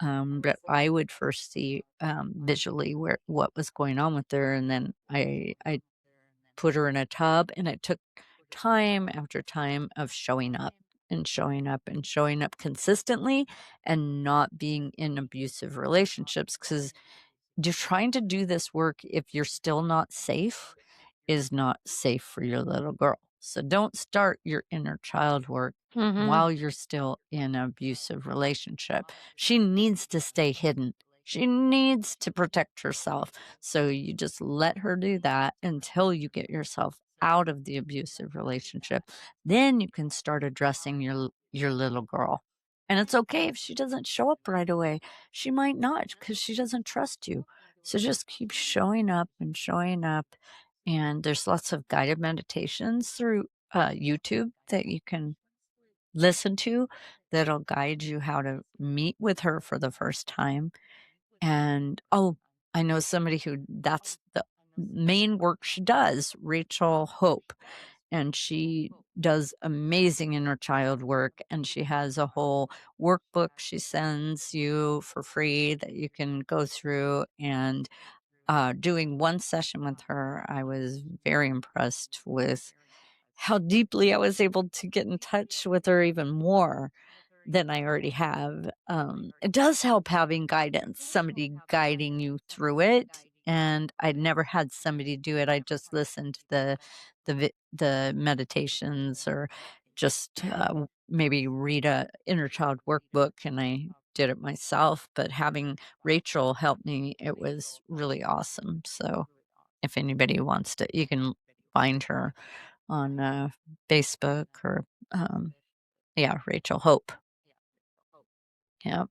But I would first see, visually what was going on with her, and then I put her in a tub, and it took time after time of showing up and showing up and showing up consistently and not being in abusive relationships, because you're trying to do this work if you're still not safe is not safe for your little girl. So don't start your inner child work Mhm. while you're still in an abusive relationship. She needs to stay hidden. She needs to protect herself. So you just let her do that until you get yourself out of the abusive relationship. Then you can start addressing your little girl. And it's okay if she doesn't show up right away. She might not because she doesn't trust you. So just keep showing up and showing up, and there's lots of guided meditations through YouTube that you can listen to that'll guide you how to meet with her for the first time. And oh, I know somebody who that's the main work she does, Rachel Hope. And she does amazing inner child work. And she has a whole workbook she sends you for free that you can go through. And doing one session with her, I was very impressed with how deeply I was able to get in touch with her even more than I already have. It does help having guidance, somebody guiding you through it. And I'd never had somebody do it. I just listened to the meditations, or just maybe read a inner child workbook, and I did it myself. But having Rachel help me, it was really awesome. So if anybody wants to, you can find her on Facebook, or yeah, Rachel Hope. Yeah.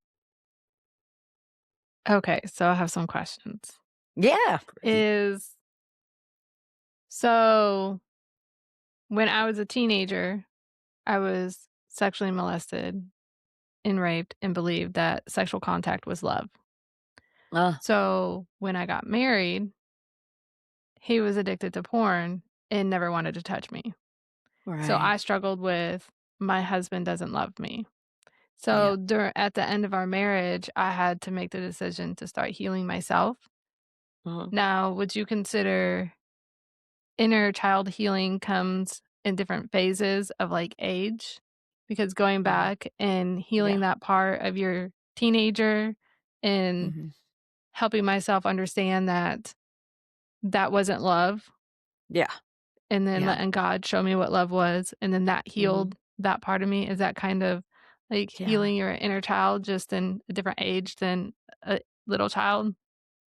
Okay, so I have some questions. Yeah. Is so when I was a teenager, I was sexually molested and raped and believed that sexual contact was love. Uh, So when I got married, he was addicted to porn and never wanted to touch me. So right. I struggled with my husband doesn't love me. Yeah. So at the end of our marriage, I had to make the decision to start healing myself. Mhm. Now, would you consider inner child healing comes in different phases of like age? Because going Mhm. back and Yeah. healing that part of your teenager and Mhm. helping myself understand that that wasn't love, Yeah. and then Yeah. letting God show me what love was, and then that Mhm. healed that part of me. Is that kind of like Yeah. healing your inner child just in a different age than a little child?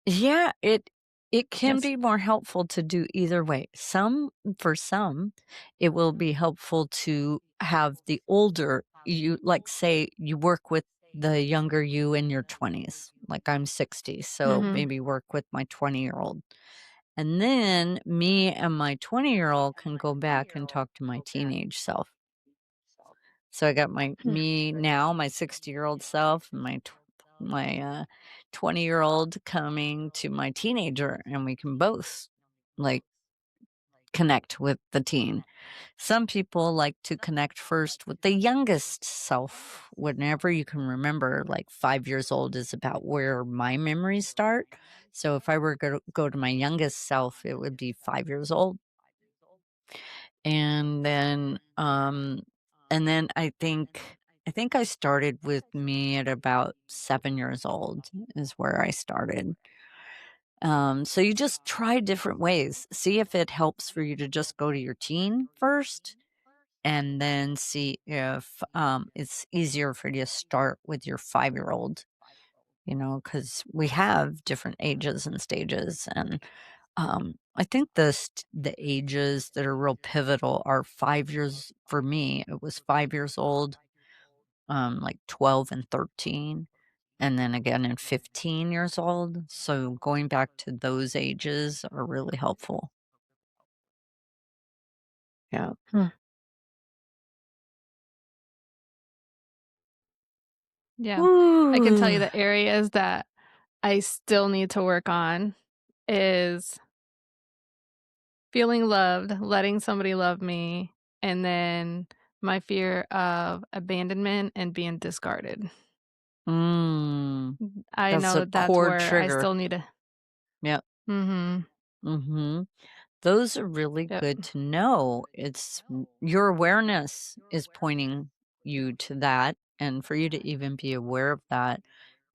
Yeah, it can Yes. be more helpful to do either way. For some, it will be helpful to have the older you, like, say you work with the younger you in your 20s. Like, I'm 60, so Mhm. maybe work with my 20-year-old. And then me and my 20-year-old can go back and talk to my teenage self. So I got Hmm. me now, my 60-year-old self, and my 20-year-old coming to my teenager, and we can both, like, connect with the teen. Some people like to connect first with the youngest self whenever you can remember. Like 5 years old is about where my memories start. So if I were to go to my youngest self, it would be 5 years old. And then I think I started with me at about 7 years old is where I started. So you just try different ways. See if it helps for you to just go to your teen first, and then see if it's easier for you to start with your 5 year old, because we have different ages and stages. And I think the ages that are real pivotal are 5 years. For me, it was 5 years old, like 12 and 13, and then again in 15 years old. So going back to those ages are really helpful. Yeah. Yeah. I can tell you Ooh. the areas that I still need to work on is feeling loved, letting somebody love me, and then my fear of abandonment and being discarded. Mm, I that's a know that's core where I trigger. still need to. Yep. Mhm. Mhm. Those are really Yep. good to know. Your awareness is pointing you to that, and for you to even be aware of that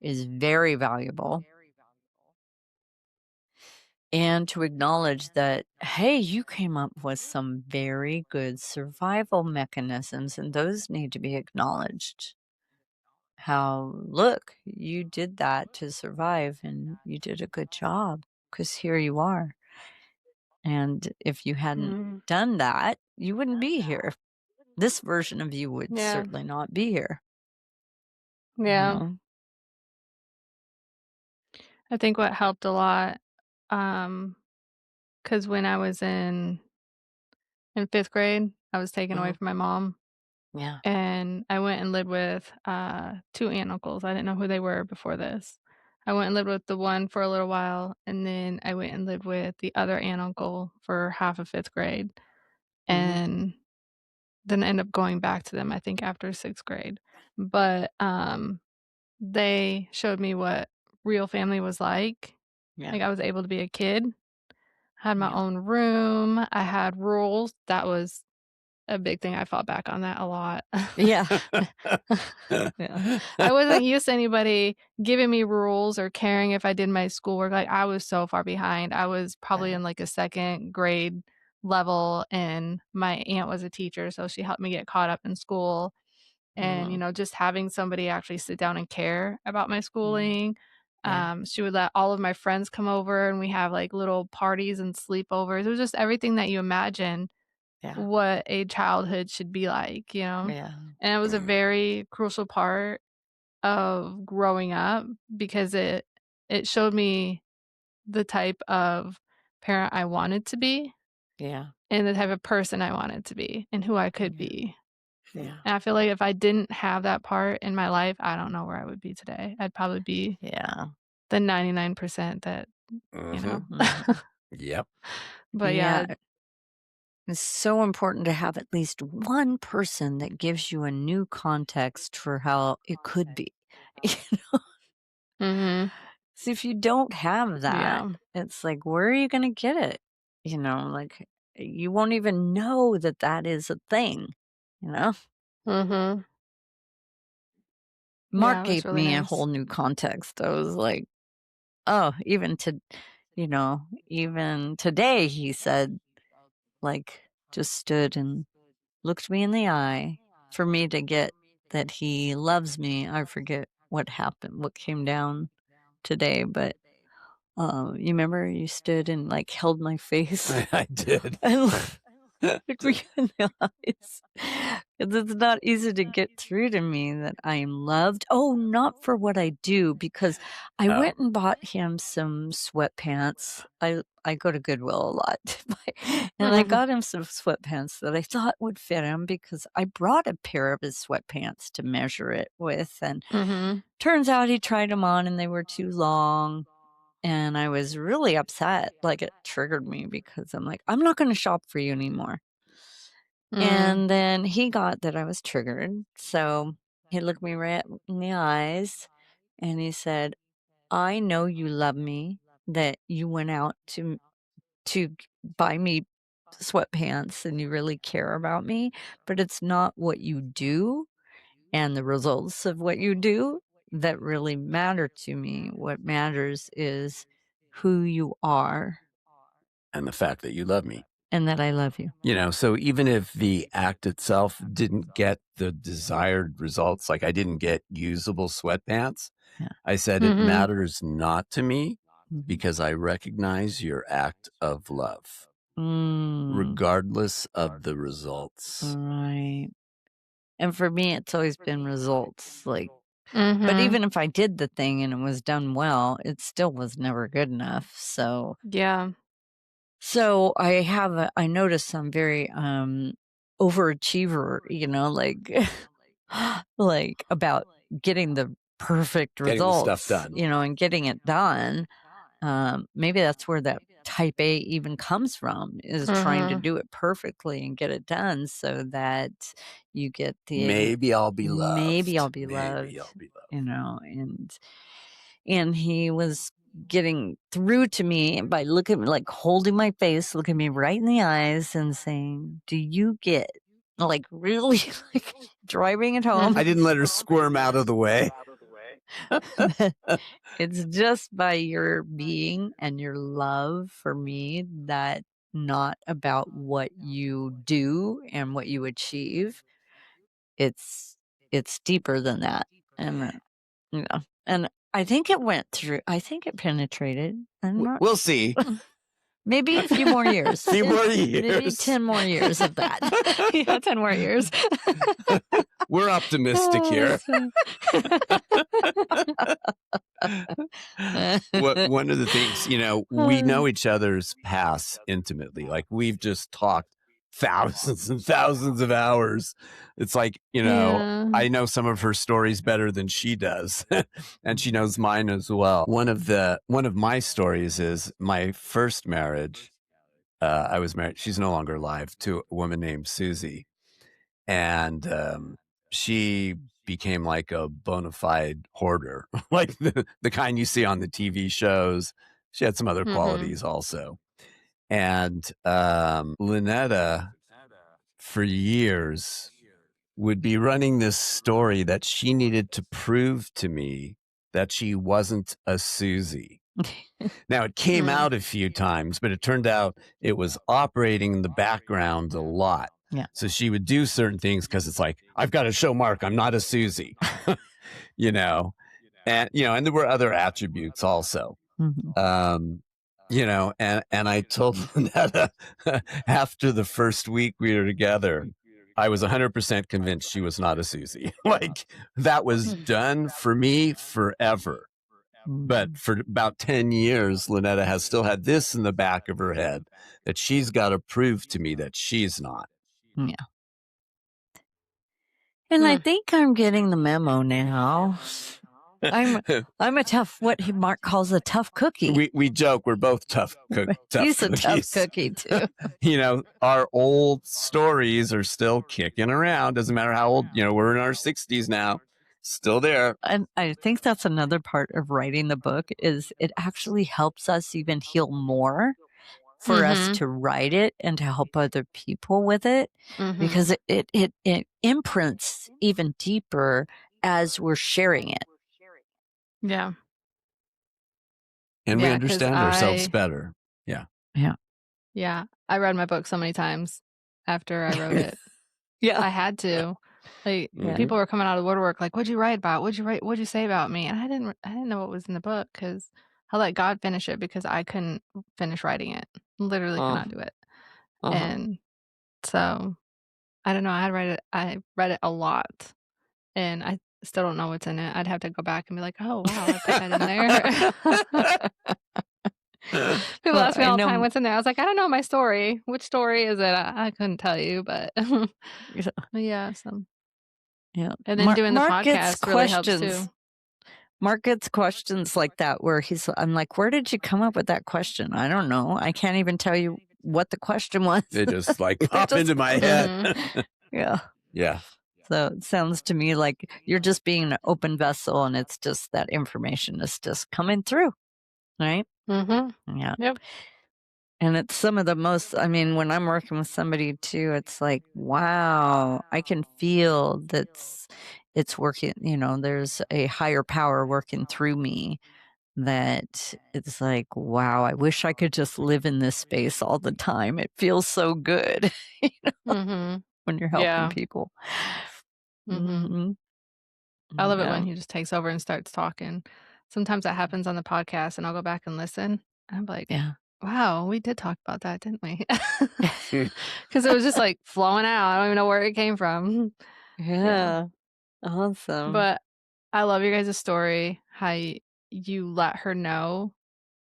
is very valuable. And to acknowledge that, hey, you came up with some very good survival mechanisms, and those need to be acknowledged. How, look, you did that to survive, and you did a good job because here you are. And if you hadn't Mhm. done that, you wouldn't be here. This version of you would Yeah. certainly not be here, you Yeah. know? I think what helped a lot, um, because when I was in 5th grade, I was taken away Mhm. from my mom, Yeah. and I went and lived with, 2 aunt uncles. I didn't know who they were before this. I went and lived with the one for a little while, and then I went and lived with the other aunt uncle for half of 5th grade, Mhm. and then end up going back to them, I think, after 6th grade. But, they showed me what real family was like. Yeah. Like, I was able to be a kid, had my Yeah. own room, I had rules. That was a big thing. I fought back on that a lot. Yeah. Yeah. I wasn't used to anybody giving me rules or caring if I did my schoolwork. Like, I was so far behind. I was probably Right. in, like, a 2nd grade level, and my aunt was a teacher, so she helped me get caught up in school. And, Mhm. just having somebody actually sit down and care about my Mhm. schooling. Yeah. She would let all of my friends come over, and we have, like, little parties and sleepovers. It was just everything that you imagine Yeah. what a childhood should be like, you know? Yeah. And it was a very crucial part of growing up because it showed me the type of parent I wanted to be Yeah. and the type of person I wanted to be and who I could Yeah. be. Yeah. And I feel like if I didn't have that part in my life, I don't know where I would be today. I'd probably be Yeah. the 99% that, you know. Mhm. Mhm. Yep. But yeah, Yeah. It's so important to have at least one person that gives you a new context for how it could be. You know? mhm. So if you don't have that, Yeah. it's like, where are you going to get it? Like you won't even know that that is a thing, you know? Mhm. Mark Yeah, it was gave really me a nice. whole new context. I was like, oh, even today, he said, like, just stood and looked me in the eye for me to get that he loves me. I forget what happened, what came down today, but you remember you stood and like held my face I did. and looked me in the eyes. 'Cause it's not easy to get through to me that I am loved. Oh, not for what I do, because I Oh. went and bought him some sweatpants. I go to Goodwill a lot. And I Mhm. got him some sweatpants that I thought would fit him because I brought a pair of his sweatpants to measure it with, and Mhm. turns out he tried them on and they were too long. And I was really upset. Like, it triggered me because I'm like, I'm not going to shop for you anymore. Mm. And then he got that I was triggered. So he looked me right in the eyes and he said, I know you love me, that you went out to buy me sweatpants and you really care about me, but it's not what you do and the results of what you do that really matter to me. What matters is who you are And the fact that you love me. and that I love you. So even if the act itself didn't get the desired results, like I didn't get usable sweatpants, Yeah. I said it Mhm. matters not to me Mhm. because I recognize your act of love, Mm, regardless of the results. right. And for me, it's always been results. Like, but Mhm. even if I did the thing and it was done well, it still was never good enough. Yeah. So I noticed I'm very overachiever, like about getting the perfect Getting the stuff results, done. and getting it done. Maybe that's where that type A even comes from, is trying to Mhm. do it perfectly and get it done so that you get Maybe I'll be maybe I'll loved. be loved, Maybe I'll be loved. and he was getting through to me by looking, like holding my face, looking me right in the eyes and saying, do you get, like, really, like, driving it home? I didn't let her squirm out of the way. that it's just by your being and your love for me, that not about what you do and what you achieve. It's deeper than that. And and I think it penetrated. I'm not We'll see. maybe a few more years. Few more Maybe years. 10 more years of that. Yeah, 10 more years. We're optimistic here. One of the things, we know each other's past intimately. Like we've just talked thousands and thousands of hours. It's like, Yeah. I know some of her stories better than she does. And she knows mine as well. One of my stories is my first marriage. I was married. She's no longer alive, to a woman named Susie. And she became like a bona fide hoarder, like the kind you see on the TV shows. She had some other Mhm. qualities also. And Lynetta, for years, would be running this story that she needed to prove to me that she wasn't a Susie. Now, it came Mm. out a few times, but it turned out it was operating in the background a lot. Yeah. So she would do certain things because it's like, I've got to show Mark I'm not a Susie, you know, and there were other attributes also. Mhm. And I told Lynetta after the first week we were together, I was 100% convinced she was not a Susie. Like that was done for me forever. But for about 10 years, Lynetta has still had this in the back of her head that she's got to prove to me that she's not. Yeah. And I Mm. think I'm getting the memo now. I'm a tough, what Mark calls a tough cookie. We joke we're both tough He's a tough cookies. cookie too. Our old stories are still kicking around. Doesn't matter how old, we're in our 60s now. Still there. And I think that's another part of writing the book, is it actually helps us even heal more for us Mhm. to write it and to help other people with it, Mhm. because it imprints even deeper as we're sharing it. Yeah. And we Yeah, 'cause understand ourselves better. Yeah. Yeah, I read my book so many times after I wrote it. Yeah. I had to. Like, Yeah. people were coming out of the woodwork like, "What'd you write about? What'd you write? What'd you say about me?" And I didn't know what was in the book because I let God finish it because I couldn't finish writing it. Literally could not do it. And so, I don't know, I read it a lot, and I still don't know what's in it. I'd have to go back and be like, "Oh, wow, I put that in there." People Well, ask me I all the time, know. "What's in there?" I was like, "I don't know my story. Which story is it?" I couldn't tell you, but yeah, so Yeah. and then doing the Mark gets podcast really helps questions. too. Mark gets questions like that where I'm like, where did you come up with that question? I don't know. I can't even tell you what the question was. They just like It pop just- into my head. Yeah. Yeah. So it sounds to me like you're just being an open vessel and it's just that information is just coming through, right? Mm-hmm. Yeah. Yep. And it's some of the most, I mean, when I'm working with somebody too, it's like, wow, I can feel it's working, there's a higher power working through me that it's like, wow, I wish I could just live in this space all the time. It feels so good Mm-hmm. when you're helping Yeah. people. Mm-hmm. Mhm. I love it Yeah. when he just takes over and starts talking. Sometimes that happens on the podcast, and I'll go back and listen. I'm like, Yeah. wow, we did talk about that, didn't we? Because it was just like flowing out. I don't even know where it came from. Yeah. Awesome. But I love your guys' story, how you let her know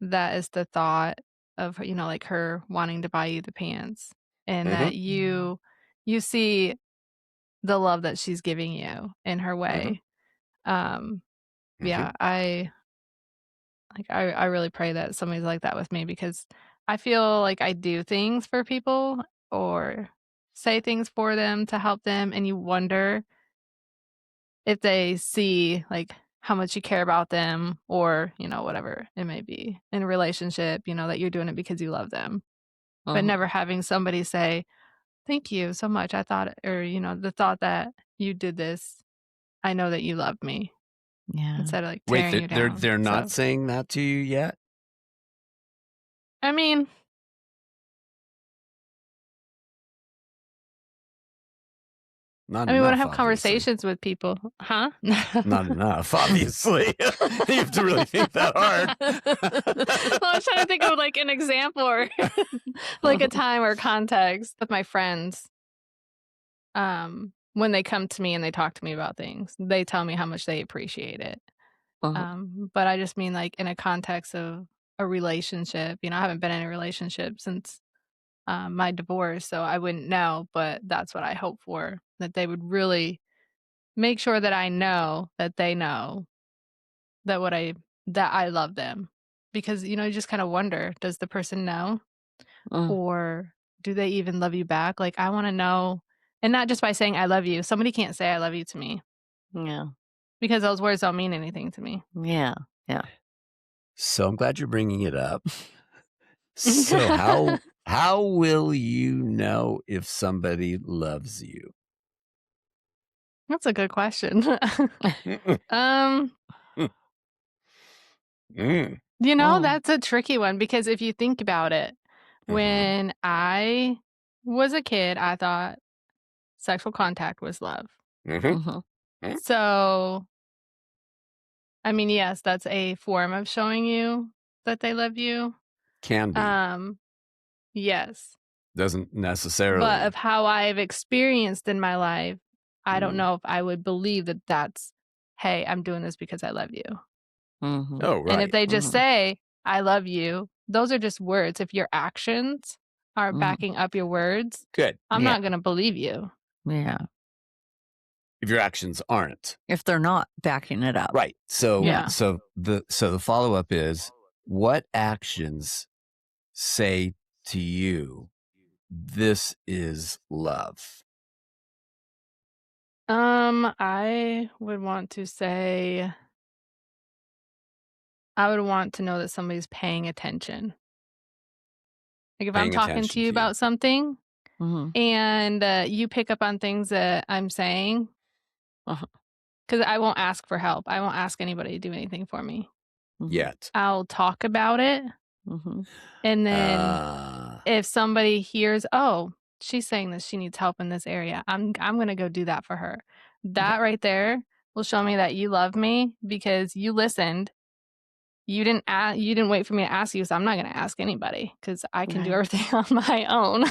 that is the thought of, like her wanting to buy you the pants, and that you see the love that she's giving you in her way. Yeah, I really pray that somebody's like that with me, because I feel like I do things for people or say things for them to help them, and you wonder if they see like how much you care about them, or, whatever it may be in a relationship, that you're doing it because you love them. But never having somebody say, "Thank you so much. I thought," or, the thought that you did this, I know that you love me, Yeah. instead of like Wait, tearing you down. they're not So, saying that to you yet? I mean, Not we wanna enough, have obviously. conversations with people. Huh? Not enough, obviously. You have to really think that hard. Well, I was trying to think of like an example or like a time or context with my friends. When they come to me and they talk to me about things, they tell me how much they appreciate it. But I just mean like in a context of a relationship. I haven't been in a relationship since my divorce, so I wouldn't know. But that's what I hope for, that they would really make sure that I know that they know that I love them. Because, you just kind of wonder, does the person know, or do they even love you back? Like, I want to know, and not just by saying I love you. Somebody can't say I love you to me, Yeah. because those words don't mean anything to me. Yeah. Yeah. So I'm glad you're bringing it up. So how will you know if somebody loves you? That's a good question. um, Mm. that's a tricky one, because if you think about it, when I was a kid, I thought sexual contact was love. So, I mean, yes, that's a form of showing you that they love you. Can be. Yes. Doesn't But necessarily. of how I've experienced in my life, I don't know if I would believe that that's, "Hey, I'm doing this because I love you." Oh, And if right. they just say, "I love you," those are just words. If your actions are backing up your words, Good. I'm Yeah. not gonna believe you. Yeah. If your actions aren't. If they're not backing it up. Right. So Yeah. so the follow-up is, what actions say to you, this is love? I would want to say, I would want to know that somebody's paying attention. Like, if I'm Paying talking to attention you to you. about something Mm-hmm. and you pick up on things that I'm saying, because I won't ask for help. I won't ask anybody to do anything for me. Yet. I'll talk about it, and then if somebody hears, "Oh, she's saying that she needs help in this area," I'm gonna go do that for her. That right there will show me that you love me, because you listened. You didn't wait for me to ask you, so I'm not gonna ask anybody, because I can do Right. everything on my own.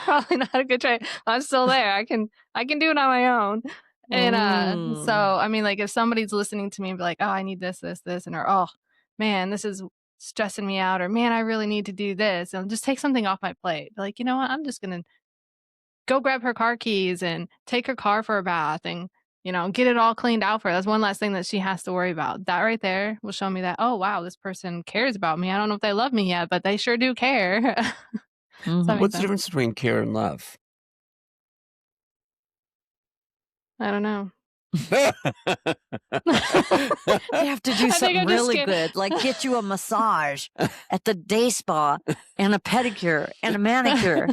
Probably not a good trait. I'm still there. I can do it on my own. And so I mean, like, if somebody's listening to me and be like, "Oh, I need this, this, this," and or, "Oh, man, this is stressing me out," or, "Man, I really need to do this," and just take something off my plate. Be like, you know what? I'm just gonna go grab her car keys and take her car for a bath and get it all cleaned out for her. That's one less thing that she has to worry about. That right there will show me that, oh, wow, this person cares about me. I don't know if they love me yet, but they sure do care. Does that make What's the sense? difference between care and love? I don't know. They have to do I think something I'm just really scared. good, like get you a massage at the day spa and a pedicure and a manicure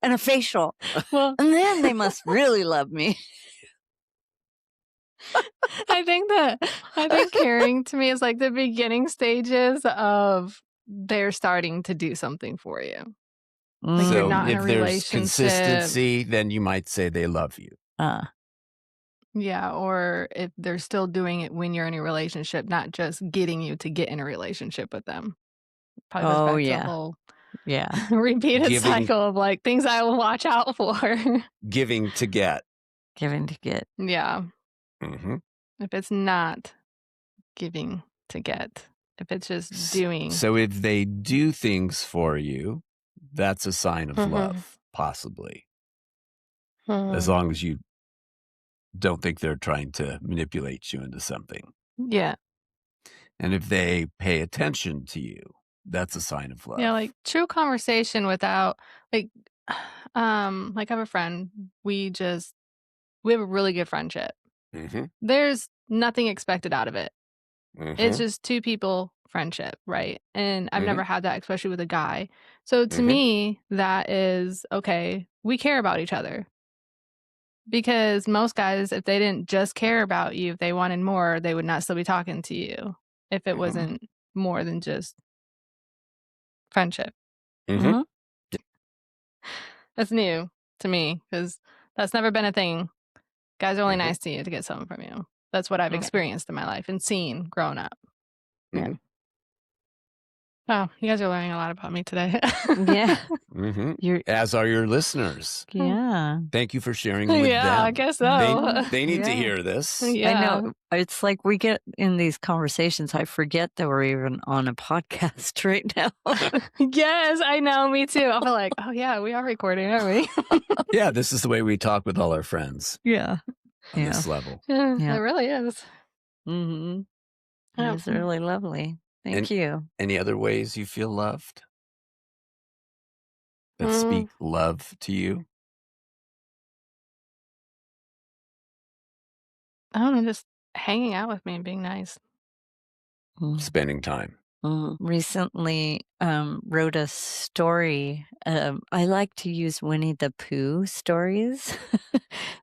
and a facial. Well, And then they must really love me. I think caring to me is like the beginning stages of they're starting to do something for you. Like you're So not in a if there's relationship. consistency, then you might say they love you. Yeah, or if they're still doing it when you're in a relationship, not just getting you to get in a relationship with them. Probably goes Oh, back to the yeah. whole Yeah. repeated Giving- cycle of like things I will watch out for. Giving to get. Giving to get. Yeah. hmm If it's not giving to get, if it's just doing. So if they do things for you, that's a sign of love, possibly. As long as you don't think they're trying to manipulate you into something. Yeah. And if they pay attention to you, that's a sign of love. Yeah, like true conversation without like I have a friend. We have a really good friendship. Mm-hmm. There's nothing expected out of it. Mm-hmm. It's just two people friendship, right? And I've Mhm. never had that, especially with a guy. So to Mhm. me, that is okay. We care about each other. Because most guys, if they didn't just care about you, if they wanted more, they would not still be talking to you if it Mhm. wasn't more than just friendship. Mhm. That's new to me because that's never been a thing. Guys are only Mhm. nice to you to get something from you. That's what I've Yeah. experienced in my life and seen growing up. Yeah. Wow, you guys are learning a lot about me today. Yeah. Mhm. You're, As are your listeners. yeah. Thank you for sharing with Yeah, them. I guess so. They need to Yeah. hear this. Yeah. I know. It's like we get in these conversations, I forget that we're even on a podcast right now. Yes, I know. Me too. I feel like, oh yeah, we are recording, aren't we? Yeah, this is the way we talk with all our friends Yeah. on Yeah. this level. Yeah, Yeah. it really is. Mm-hmm. Yeah. It's really lovely. Thank you. Any other ways you feel loved? That Mm, speak love to you? I don't know, just hanging out with me and being nice. Spending time. Recently wrote a story. I like to use Winnie the Pooh stories.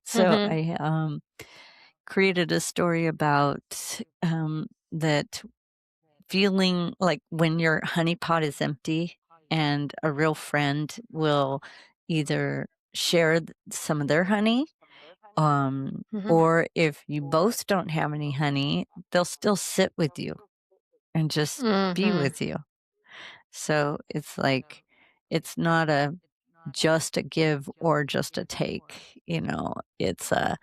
So Mhm. I created a story about that feeling like when your honey pot is empty and a real friend will either share some of their honey, Mhm. or if you both don't have any honey, they'll still sit with you and just be Mhm. with you. So it's like, it's not just a give or just a take, it's a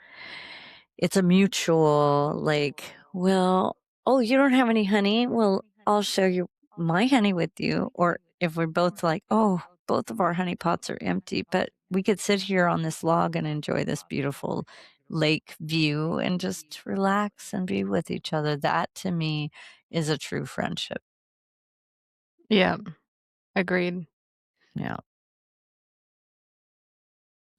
mutual, like, well, oh, you don't have any honey? Well, I'll share my honey with you. Or if we're both like, oh, both of our honey pots are empty, but we could sit here on this log and enjoy this beautiful lake view and just relax and be with each other. That to me is a true friendship. Yeah. Agreed. Yeah.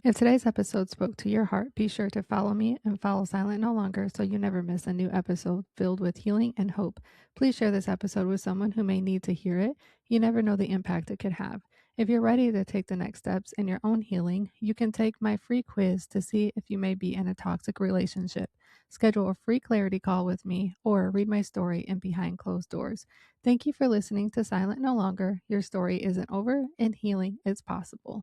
If today's episode spoke to your heart, be sure to follow me and follow Silent No Longer so you never miss a new episode filled with healing and hope. Please share this episode with someone who may need to hear it. You never know the impact it could have. If you're ready to take the next steps in your own healing, you can take my free quiz to see if you may be in a toxic relationship. Schedule a free clarity call with me or read my story in Behind Closed Doors. Thank you for listening to Silent No Longer. Your story isn't over and healing is possible.